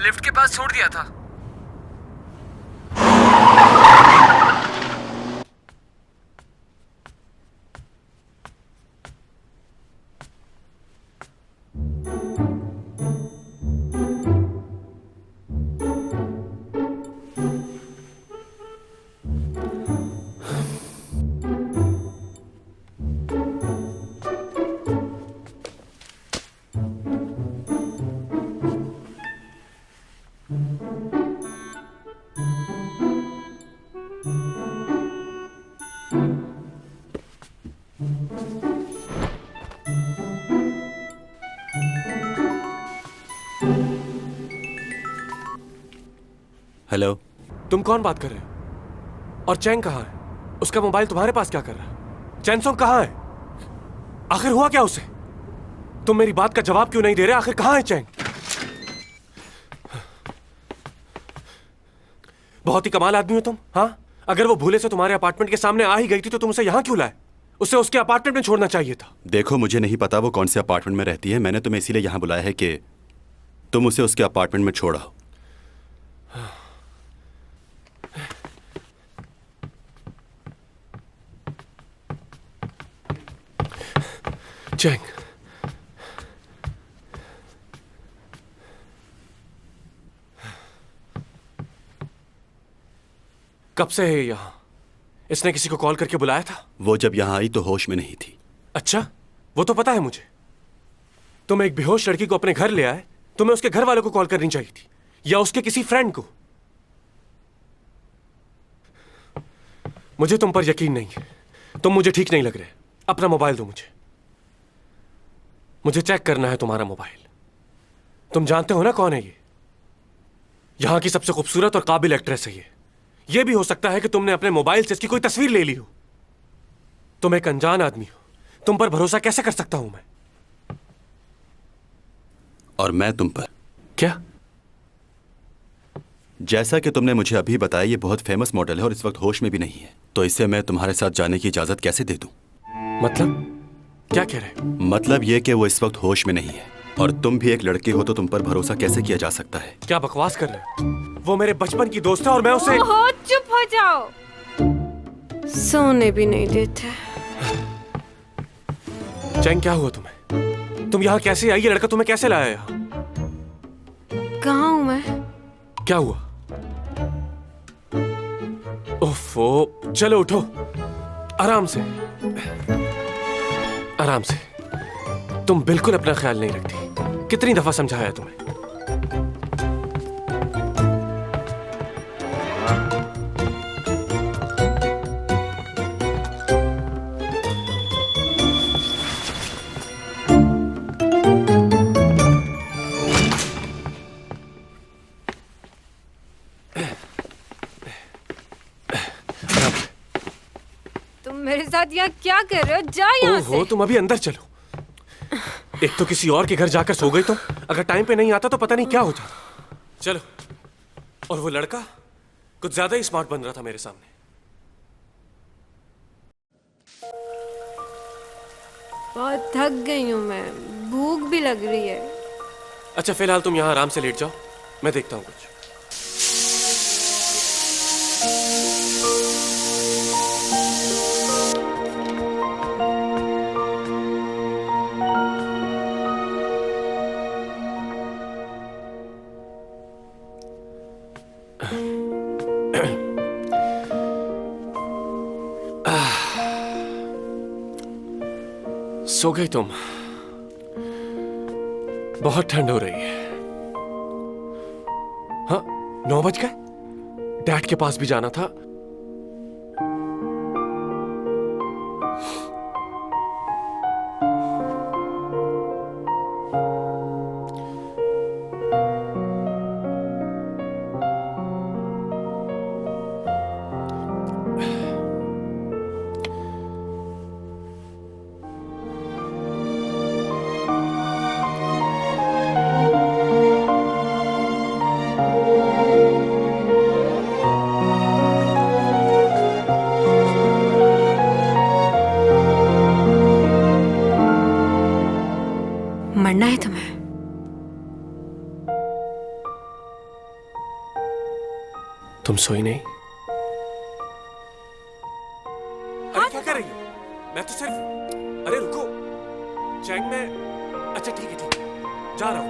लिफ्ट के पास छोड़ दिया था। हेलो, तुम कौन बात कर रहे हो? और चैंग कहाँ है? उसका मोबाइल तुम्हारे पास क्या कर रहा है? चैनसोंग कहाँ है? आखिर हुआ क्या उसे? तुम मेरी बात का जवाब क्यों नहीं दे रहे? आखिर कहाँ है चैंग? बहुत ही कमाल आदमी हो तुम। हाँ, अगर वो भूले से तुम्हारे अपार्टमेंट के सामने आ ही गई थी तो तुम उसे यहाँ क्यों लाए? उसे उसके अपार्टमेंट में छोड़ना चाहिए था। देखो मुझे नहीं पता वो कौन से अपार्टमेंट में रहती है। मैंने तुम्हें इसीलिए यहाँ बुलाया है कि तुम उसे उसके अपार्टमेंट में छोड़ आओ। चैंग, कब से है यहाँ? इसने किसी को कॉल करके बुलाया था? वो जब यहाँ आई तो होश में नहीं थी। अच्छा, वो तो पता है मुझे। तुम एक बेहोश लड़की को अपने घर ले आए, तुम्हें उसके घर वालों को कॉल करनी चाहिए थी, या उसके किसी फ्रेंड को। मुझे तुम पर यकीन नहीं है। तुम मुझे ठीक नहीं लग रहे। अपना मोबाइल दो मुझे। मुझे चेक करना है तुम्हारा मोबाइल। तुम जानते हो ना कौन है ये? यहां की सबसे खूबसूरत और काबिल एक्ट्रेस है ये। ये भी हो सकता है कि तुमने अपने मोबाइल से इसकी कोई तस्वीर ले ली हो। तुम एक अनजान आदमी हो, तुम पर भरोसा कैसे कर सकता हूं मैं? और मैं तुम पर। क्या? जैसा कि तुमने मुझे अभी बताया, ये बहुत फेमस मॉडल है और इस वक्त होश में भी नहीं है, तो इसे मैं तुम्हारे साथ जाने की इजाजत कैसे दे दूं? मतलब क्या कह रहे? मतलब ये कि वो इस वक्त होश में नहीं है, और तुम भी एक लड़की हो तो तुम पर भरोसा कैसे किया जा सकता है? क्या बकवास कर रहे हो? वो मेरे बचपन की दोस्त है और मैं उसे। ओहो, चुप हो जाओ। सोने भी नहीं देते। चैंग, क्या हुआ तुम्हें? तुम यहाँ कैसे आई? ये लड़का तुम्हें कैसे लाया यहाँ? कहाँ हूँ मैं? क्या हुआ? ओफो, चलो उठो, आराम से, आराम से। तुम बिल्कुल अपना ख्याल नहीं रखती। कितनी दफा समझाया तुम्हें? मेरे साथ यहाँ क्या कर रहे हो? जा यहाँ से। ओहो, तुम अभी अंदर चलो। एक तो किसी और के घर जाकर सो गई तुम। अगर टाइम पे नहीं आता तो पता नहीं क्या हो जाता। चलो। और वो लड़का कुछ ज्यादा ही स्मार्ट बन रहा था मेरे सामने। बहुत थक गई हूँ मैं, भूख भी लग रही है। अच्छा, फिलहाल तुम यहाँ आराम से लेट जाओ, मैं देखता हूँ कुछ। सो गई तुम? बहुत ठंड हो रही है। हाँ, 9 बज गए। डैड के पास भी जाना था। मरना है तुम्हें? तुम सोई नहीं? अरे क्या कर रही हो? मैं तो सिर्फ... अरे रुको, चैंग में... अच्छा ठीक है, ठीक है, जा रहा हूं।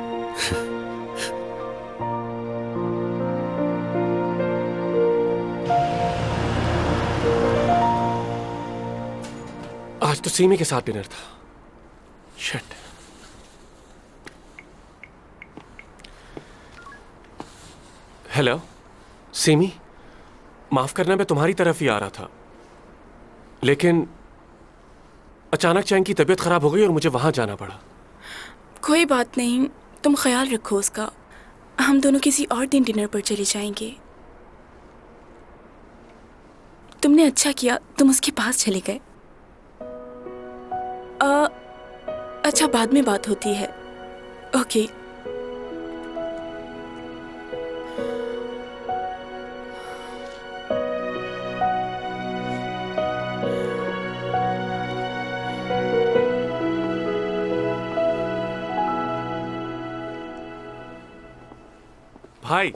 आज तो सीमी के साथ डिनर था। शिट। हेलो सीमी, माफ करना, मैं तुम्हारी तरफ ही आ रहा था, लेकिन अचानक चैंग की तबीयत खराब हो गई और मुझे वहां जाना पड़ा। कोई बात नहीं, तुम ख्याल रखो उसका। हम दोनों किसी और दिन डिनर पर चले जाएंगे। तुमने अच्छा किया, तुम उसके पास चले गए। अच्छा, बाद में बात होती है। ओके। भाई,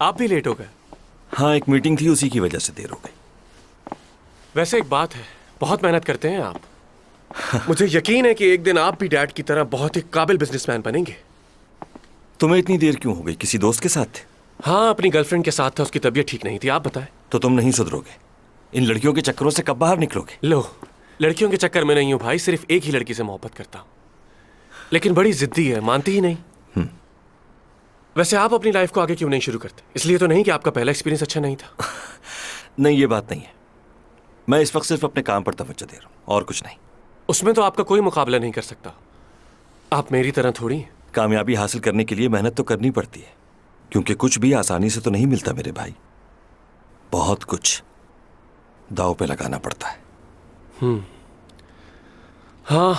आप भी लेट हो गए। हाँ, एक मीटिंग थी, उसी की वजह से देर हो गई। वैसे एक बात है, बहुत मेहनत करते हैं आप। मुझे यकीन है कि एक दिन आप भी डैड की तरह बहुत ही काबिल बिजनेसमैन बनेंगे। तुम्हें इतनी देर क्यों हो गई? किसी दोस्त के साथ थे? हाँ, अपनी गर्लफ्रेंड के साथ था, उसकी तबीयत ठीक नहीं थी। आप बताएं। तो तुम नहीं सुधरोगे? इन लड़कियों के चक्करों से कब बाहर निकलोगे? लो, लड़कियों के चक्कर में नहीं हूं भाई, सिर्फ एक ही लड़की से मोहब्बत करता हूं, लेकिन बड़ी जिद्दी है, मानती ही नहीं। वैसे आप अपनी लाइफ को आगे क्यों नहीं शुरू करते? इसलिए तो नहीं कि आपका पहला एक्सपीरियंस अच्छा नहीं था? नहीं, ये बात नहीं है। मैं इस वक्त सिर्फ अपने काम पर तवज्जो दे रहा हूं, और कुछ नहीं। उसमें तो आपका कोई मुकाबला नहीं कर सकता। आप मेरी तरह थोड़ी हैं। कामयाबी हासिल करने के लिए मेहनत तो करनी पड़ती है, क्योंकि कुछ भी आसानी से तो नहीं मिलता मेरे भाई। बहुत कुछ दांव पे लगाना पड़ता है। हाँ,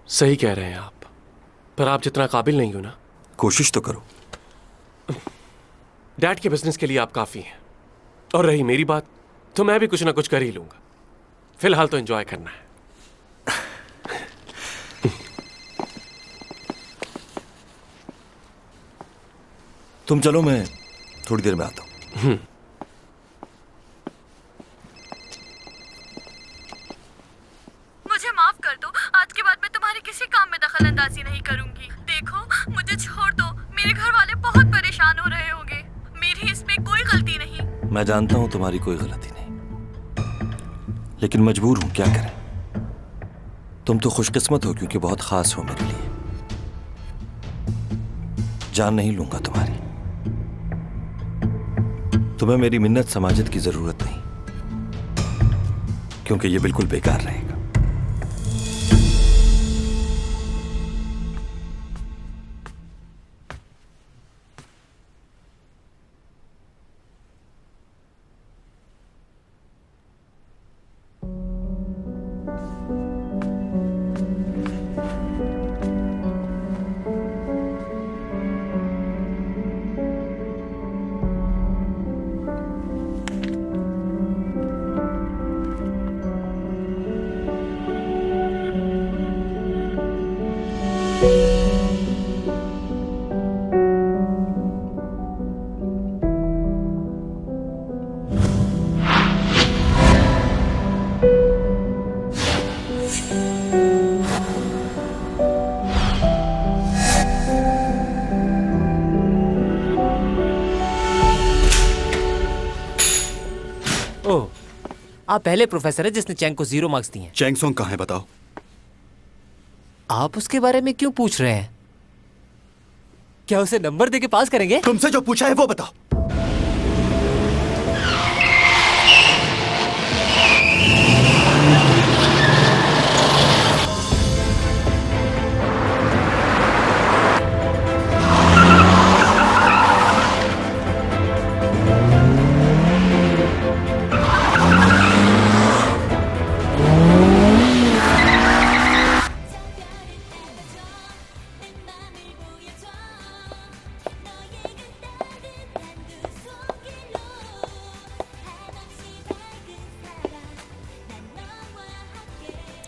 सही कह रहे हैं आप, पर आप जितना काबिल नहीं हो ना। कोशिश तो करो। डैड के बिजनेस के लिए आप काफी हैं, और रही मेरी बात, तो मैं भी कुछ ना कुछ कर ही लूंगा। फिलहाल तो एंजॉय करना है। तुम चलो, मैं थोड़ी देर में आता हूं। मैं जानता हूं तुम्हारी कोई गलती नहीं, लेकिन मजबूर हूं, क्या करें। तुम तो खुशकिस्मत हो क्योंकि बहुत खास हो मेरे लिए। जान नहीं लूंगा तुम्हारी। तुम्हें मेरी मिन्नत समाजत की जरूरत नहीं, क्योंकि ये बिल्कुल बेकार रहेगा। ओह, आप पहले प्रोफेसर है जिसने चैंग को 0 मार्क्स दिए हैं। चैंग सोंग कहाँ है बताओ? आप उसके बारे में क्यों पूछ रहे हैं? क्या उसे नंबर देके पास करेंगे? तुमसे जो पूछा है वो बताओ।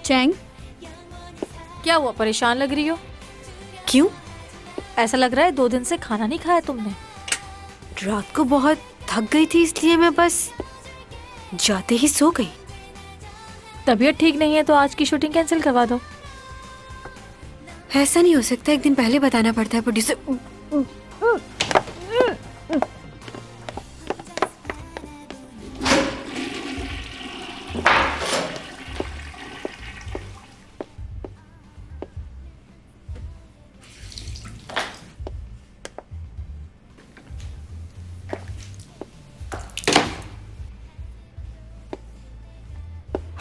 चैंग, क्या हुआ, परेशान लग रही हो? क्यों? ऐसा लग रहा है 2 दिन से खाना नहीं खाया तुमने। रात को बहुत थक गई थी, इसलिए मैं बस जाते ही सो गई। तबीयत ठीक नहीं है तो आज की शूटिंग कैंसिल करवा दो। ऐसा नहीं हो सकता, एक दिन पहले बताना पड़ता है प्रोड्यूसर।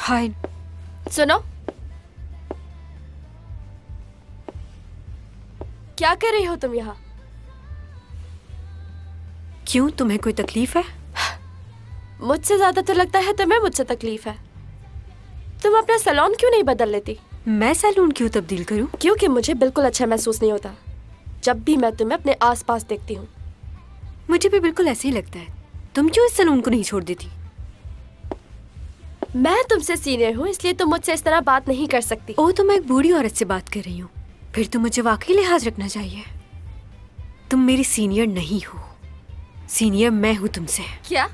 हाय, सुनो, क्या कर रही हो तुम यहाँ? क्यों, तुम्हें कोई तकलीफ है? मुझसे ज्यादा तो लगता है तुम्हें मुझसे तकलीफ है। तुम अपना सैलून क्यों नहीं बदल लेती? मैं सैलून क्यों तब्दील करूं? क्योंकि मुझे बिल्कुल अच्छा महसूस नहीं होता जब भी मैं तुम्हें अपने आसपास देखती हूँ। मुझे भी बिल्कुल ऐसे ही लगता है। तुम क्यों इस सैलून को नहीं छोड़ देती? मैं तुमसे सीनियर हूँ, इसलिए तुम मुझसे इस तरह बात नहीं कर सकती। ओ, तो मैं एक बूढ़ी औरत से बात कर रही हूँ, फिर तो मुझे वाकई लिहाज रखना चाहिए। तुम मेरी सीनियर नहीं हो, सीनियर मैं हूँ तुमसे। क्या?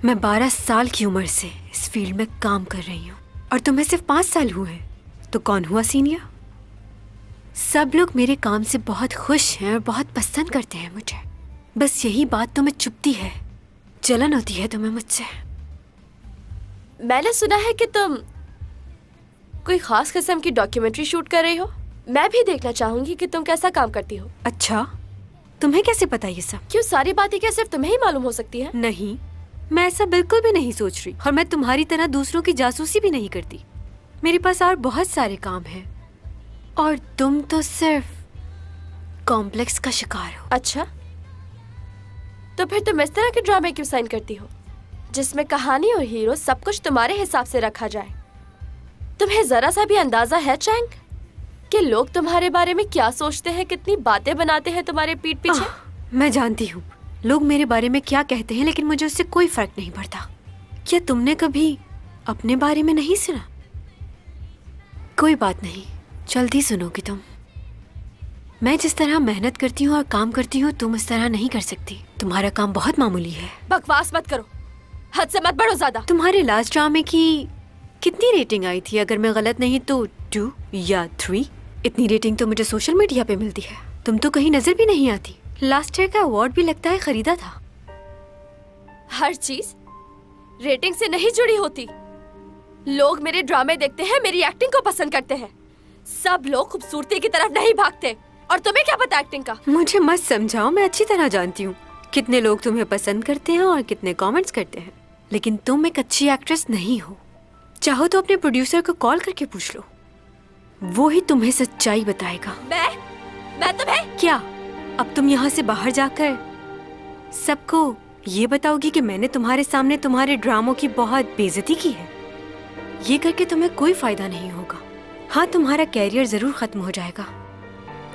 मैं 12 साल की उम्र से इस फील्ड में काम कर रही हूँ और तुम्हें सिर्फ 5 साल हुए हैं, तो कौन हुआ सीनियर? सब लोग मेरे काम से बहुत खुश हैं और बहुत पसंद करते हैं मुझे। बस यही बात तुम्हें चुभती है, जलन होती है तुम्हें मुझसे। मैंने सुना है कि तुम कोई खास किस्म की डॉक्यूमेंट्री शूट कर रही हो। मैं भी देखना चाहूंगी कि तुम कैसा काम करती हो। अच्छा, तुम्हें कैसे पता ये सब? क्यों, सारी बातें क्या सिर्फ तुम्हें ही मालूम हो सकती है? नहीं, मैं ऐसा बिल्कुल भी नहीं सोच रही, और मैं तुम्हारी तरह दूसरों की जासूसी भी नहीं करती। मेरे पास और बहुत सारे काम हैं, और तुम तो सिर्फ कॉम्प्लेक्स का शिकार हो। अच्छा, तो फिर तुम इस तरह के ड्रामे क्यों साइन करती हो जिसमें कहानी और हीरो सब कुछ तुम्हारे हिसाब से रखा जाए? तुम्हें जरा सा भी अंदाजा है चैंग कि लोग तुम्हारे बारे में क्या सोचते हैं, कितनी बातें बनाते हैं तुम्हारे पीठ पीछे? मैं जानती हूँ लोग मेरे बारे में क्या कहते हैं, लेकिन मुझे उससे कोई फर्क नहीं पड़ता। क्या तुमने कभी अपने बारे में नहीं सुना? कोई बात नहीं, जल्दी सुनोगी तुम। मैं जिस तरह मेहनत करती हूँ और काम करती हूँ, तुम इस तरह नहीं कर सकती। तुम्हारा काम बहुत मामूली है। बकवास मत करो, हद से मत बढ़ो ज्यादा। तुम्हारे लास्ट ड्रामे की कितनी रेटिंग आई थी? अगर मैं गलत नहीं तो 2 या 3। इतनी रेटिंग तो मुझे सोशल मीडिया पे मिलती है, तुम तो कहीं नजर भी नहीं आती। लास्ट ईयर का अवार्ड भी लगता है खरीदा था। हर चीज रेटिंग से नहीं जुड़ी होती। लोग मेरे ड्रामे देखते हैं, मेरी एक्टिंग को पसंद करते हैं। सब लोग खूबसूरती की तरफ नहीं भागते। और तुम्हें क्या पता एक्टिंग का? मुझे मत समझाओ, मैं अच्छी तरह जानती हूँ कितने लोग तुम्हें पसंद करते हैं और कितने कमेंट्स करते हैं। लेकिन तुम एक अच्छी एक्ट्रेस नहीं हो। चाहो तो अपने प्रोड्यूसर को कॉल करके पूछ लो, वो ही तुम्हें सच्चाई बताएगा। मैं तुम्हें क्या अब तुम यहाँ से बाहर जाकर सबको ये बताओगी कि मैंने तुम्हारे सामने तुम्हारे ड्रामों की बहुत बेइज्जती की है? ये करके तुम्हें कोई फायदा नहीं होगा। हाँ, तुम्हारा कैरियर जरूर खत्म हो जाएगा।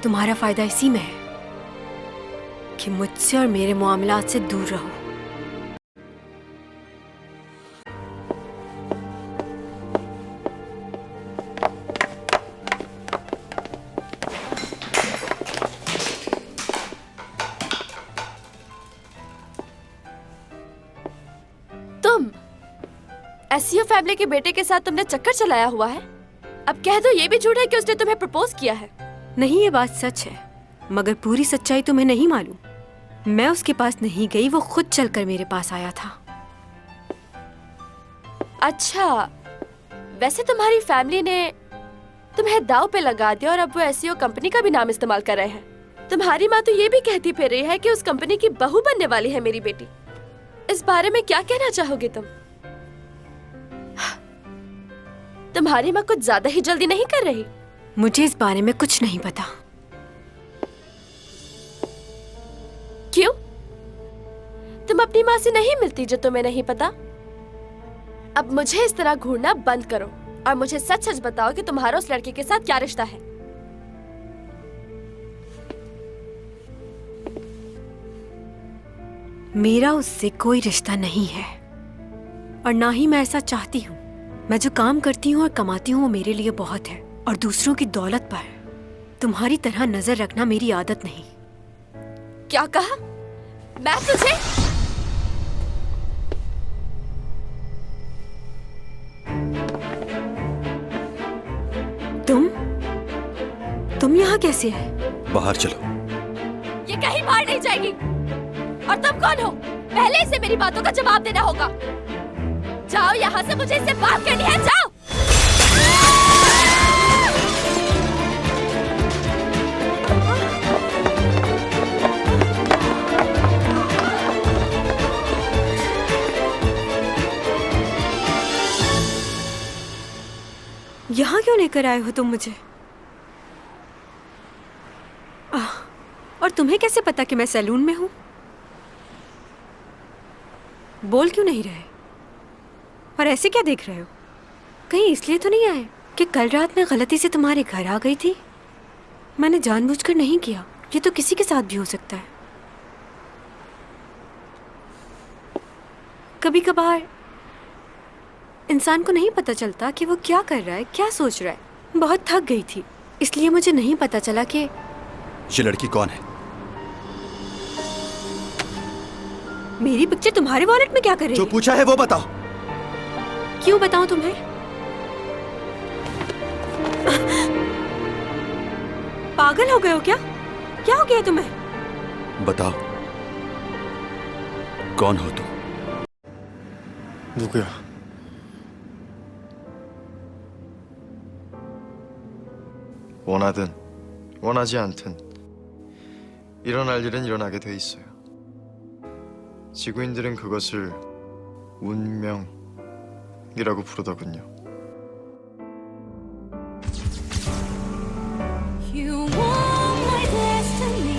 तुम्हारा फायदा इसी में है कि मुझसे और मेरे मामलात से दूर रहो। तुम एसईओ फैमिली के बेटे के साथ तुमने चक्कर चलाया हुआ है। अब कह दो ये भी झूठ है कि उसने तुम्हें प्रपोज किया है। नहीं, ये बात सच है, मगर पूरी सच्चाई तुम्हें नहीं मालूम। मैं उसके पास नहीं गई, वो खुद चलकर मेरे पास आया था। अच्छा, वैसे तुम्हारी फैमिली ने तुम्हें दाव पे लगा दिया और अब वो एसईओ कंपनी का भी नाम इस्तेमाल कर रहे हैं। तुम्हारी माँ तो ये भी कहती फिर रही है कि उस कंपनी की बहू बनने वाली है मेरी बेटी। इस बारे में क्या कहना चाहोगे तुम? तुम्हारी माँ कुछ ज्यादा ही जल्दी नहीं कर रही? मुझे इस बारे में कुछ नहीं पता। क्यों? तुम अपनी माँ से नहीं मिलती जो तुम्हें नहीं पता? अब मुझे इस तरह घूरना बंद करो और मुझे सच सच बताओ कि तुम्हारा उस लड़के के साथ क्या रिश्ता है। मेरा उससे कोई रिश्ता नहीं है और ना ही मैं ऐसा चाहती हूँ। मैं जो काम करती हूँ और कमाती हूँ वो मेरे लिए बहुत है और दूसरों की दौलत पर तुम्हारी तरह नजर रखना मेरी आदत नहीं। क्या कहा? मैं तुझे तुम यहाँ कैसे है? बाहर चलो। ये कहीं बाहर नहीं जाएगी। और तुम कौन हो? पहले इसे मेरी बातों का जवाब देना होगा। जाओ यहाँ से, मुझे इससे बात करनी है। जाओ। यहाँ क्यों लेकर आए हो तुम मुझे? और तुम्हें कैसे पता कि मैं सैलून में हूँ? बोल क्यों नहीं रहे? और ऐसे क्या देख रहे हो? कहीं इसलिए तो नहीं आए कि कल रात मैं गलती से तुम्हारे घर आ गई थी? मैंने जानबूझकर नहीं किया। ये तो किसी के साथ भी हो सकता है। कभी कभार इंसान को नहीं पता चलता कि वो क्या कर रहा है, क्या सोच रहा है। बहुत थक गई थी, इसलिए मुझे नहीं पता चला कि ये लड़की कौन है? मेरी पिक्चर तुम्हारे वॉलेट में क्या कर रही जो है? पूछा है वो बताओ। क्यों बताऊं तुम्हें? पागल हो गए हो क्या? क्या हो गया तुम्हें? बताओ, कौन हो तुम? 누구야? 원하든 원하지 않든 일어날 일은 일어나게 돼 있어요. 지구인들은 그것을 운명이라고 부르더군요. You want my destiny.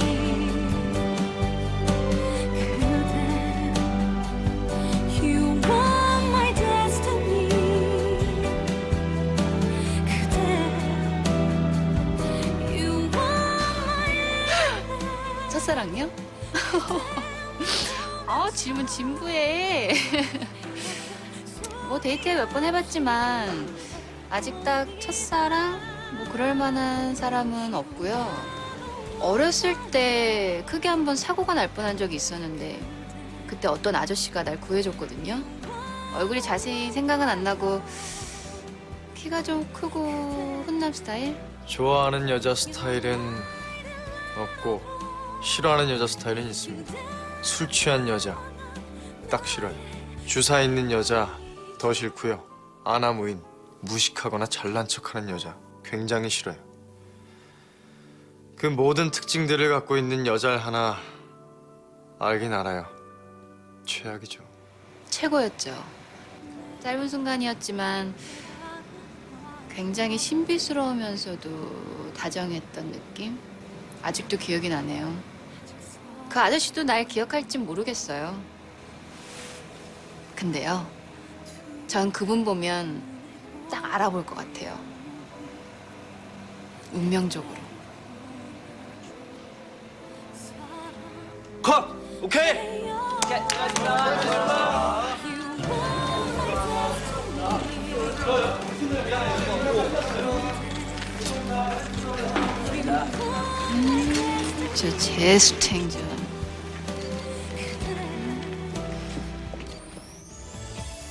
You want my destiny. You want 첫사랑이요? 질문 진부해. 뭐 데이트 몇 번 해봤지만 아직 딱 첫사랑 뭐 그럴 만한 사람은 없고요. 어렸을 때 크게 한번 사고가 날 뻔한 적이 있었는데 그때 어떤 아저씨가 날 구해줬거든요. 얼굴이 자세히 생각은 안 나고 키가 좀 크고 훈남 스타일? 좋아하는 여자 스타일은 없고 싫어하는 여자 스타일은 있습니다. 술 취한 여자 딱 싫어요. 주사 있는 여자 더 싫고요. 아나무인, 무식하거나 잘난 척하는 여자 굉장히 싫어요. 그 모든 특징들을 갖고 있는 여자를 하나 알긴 알아요. 최악이죠. 최고였죠. 짧은 순간이었지만 굉장히 신비스러우면서도 다정했던 느낌? 아직도 기억이 나네요. 그 아저씨도 날 기억할진 모르겠어요. 근데요, 전 그분 보면 딱 알아볼 것 같아요. 운명적으로. 컷! 오케이! 저 제스탱전.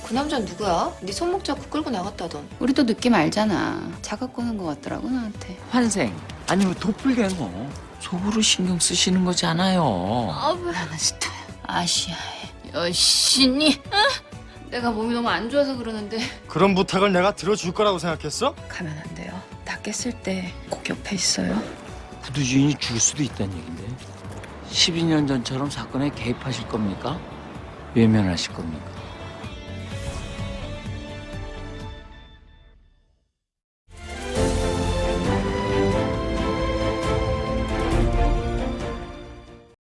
그 남자 누구야? 네 손목 잡고 끌고 나갔다던. 우리도 느낌 알잖아. 자각 거는 것 같더라고 나한테. 환생 아니면 도플갱어 속으로 신경 쓰시는 거잖아요. 나는 스타야. 아시아의 여신이. 내가 몸이 너무 안 좋아서 그러는데 그런 부탁을 내가 들어줄 거라고 생각했어? 가면 안 돼요. 다 깼을 때 꼭 옆에 있어요. 구두 주인이 죽을 수도 있다는 얘긴데 12년 전처럼 사건에 개입하실 겁니까? 외면하실 겁니까?